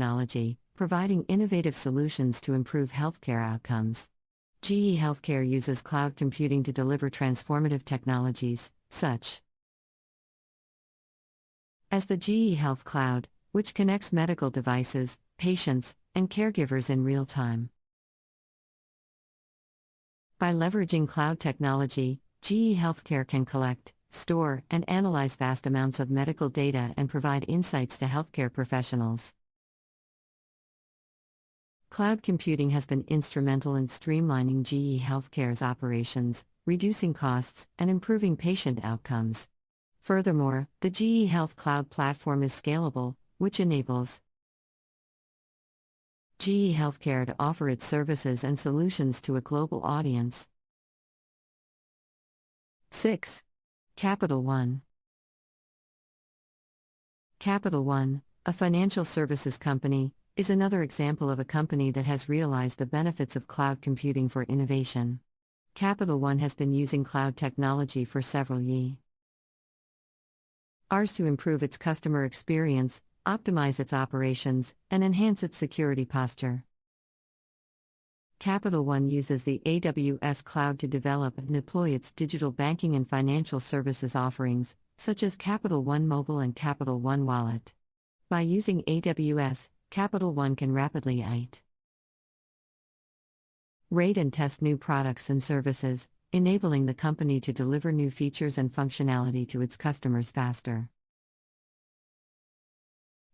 technology, providing innovative solutions to improve healthcare outcomes. GE Healthcare uses cloud computing to deliver transformative technologies, such as the GE Health Cloud, which connects medical devices, patients, and caregivers in real time. By leveraging cloud technology, GE Healthcare can collect, store, and analyze vast amounts of medical data and provide insights to healthcare professionals. Cloud computing has been instrumental in streamlining GE Healthcare's operations, reducing costs, and improving patient outcomes. Furthermore, the GE Health Cloud platform is scalable, which enables GE Healthcare to offer its services and solutions to a global audience. 6. Capital One. Capital One, a financial services company, is another example of a company that has realized the benefits of cloud computing for innovation. Capital One has been using cloud technology for several years to improve its customer experience, optimize its operations, and enhance its security posture. Capital One uses the AWS cloud to develop and deploy its digital banking and financial services offerings, such as Capital One Mobile and Capital One Wallet. By using AWS, Capital One can rapidly rate and test new products and services, enabling the company to deliver new features and functionality to its customers faster.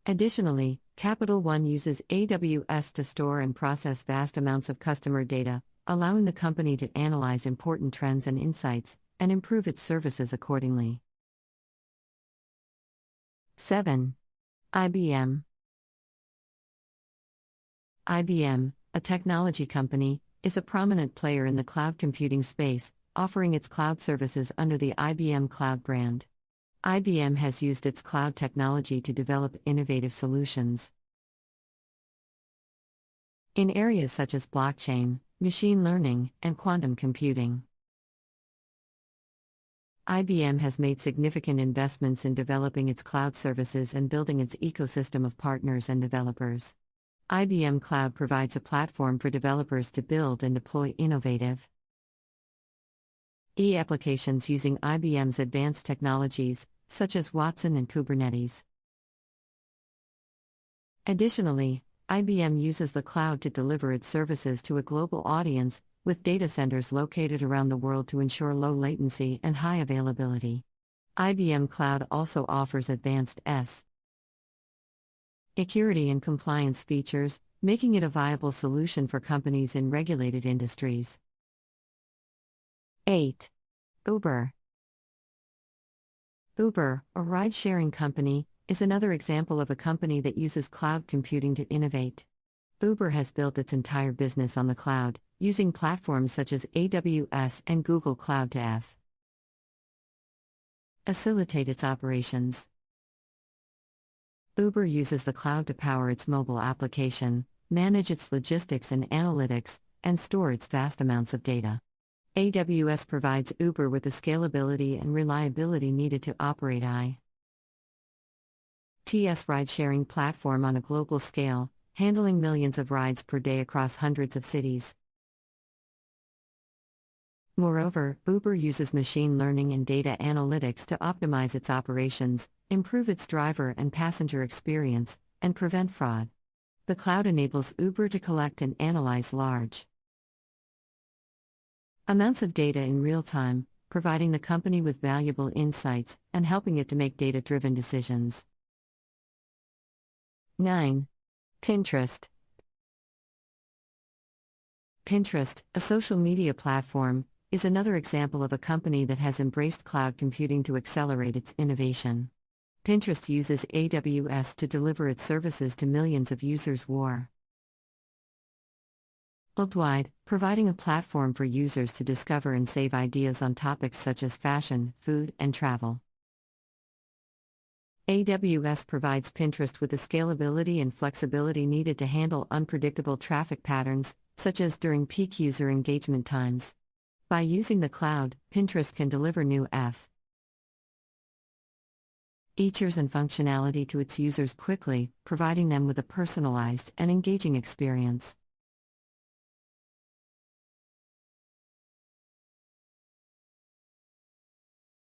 Additionally, Capital One uses AWS to store and process vast amounts of customer data, allowing the company to analyze important trends and insights, and improve its services accordingly. 7. IBM. IBM, a technology company, is a prominent player in the cloud computing space, offering its cloud services under the IBM Cloud brand. IBM has used its cloud technology to develop innovative solutions in areas such as blockchain, machine learning, and quantum computing. IBM has made significant investments in developing its cloud services and building its ecosystem of partners and developers. IBM Cloud provides a platform for developers to build and deploy innovative applications using IBM's advanced technologies, such as Watson and Kubernetes. Additionally, IBM uses the cloud to deliver its services to a global audience, with data centers located around the world to ensure low latency and high availability. IBM Cloud also offers advanced security and compliance features, making it a viable solution for companies in regulated industries. 8. Uber. Uber, a ride-sharing company, is another example of a company that uses cloud computing to innovate. Uber has built its entire business on the cloud, using platforms such as AWS and Google Cloud to facilitate its operations. Uber uses the cloud to power its mobile application, manage its logistics and analytics, and store its vast amounts of data. AWS provides Uber with the scalability and reliability needed to operate IT's ride-sharing platform on a global scale, handling millions of rides per day across hundreds of cities. Moreover, Uber uses machine learning and data analytics to optimize its operations, improve its driver and passenger experience, and prevent fraud. The cloud enables Uber to collect and analyze large amounts of data in real time, providing the company with valuable insights and helping it to make data-driven decisions. 9. Pinterest. Pinterest, a social media platform, is another example of a company that has embraced cloud computing to accelerate its innovation. Pinterest uses AWS to deliver its services to millions of users worldwide, providing a platform for users to discover and save ideas on topics such as fashion, food, and travel. AWS provides Pinterest with the scalability and flexibility needed to handle unpredictable traffic patterns, such as during peak user engagement times. By using the cloud, Pinterest can deliver new features and functionality to its users quickly, providing them with a personalized and engaging experience.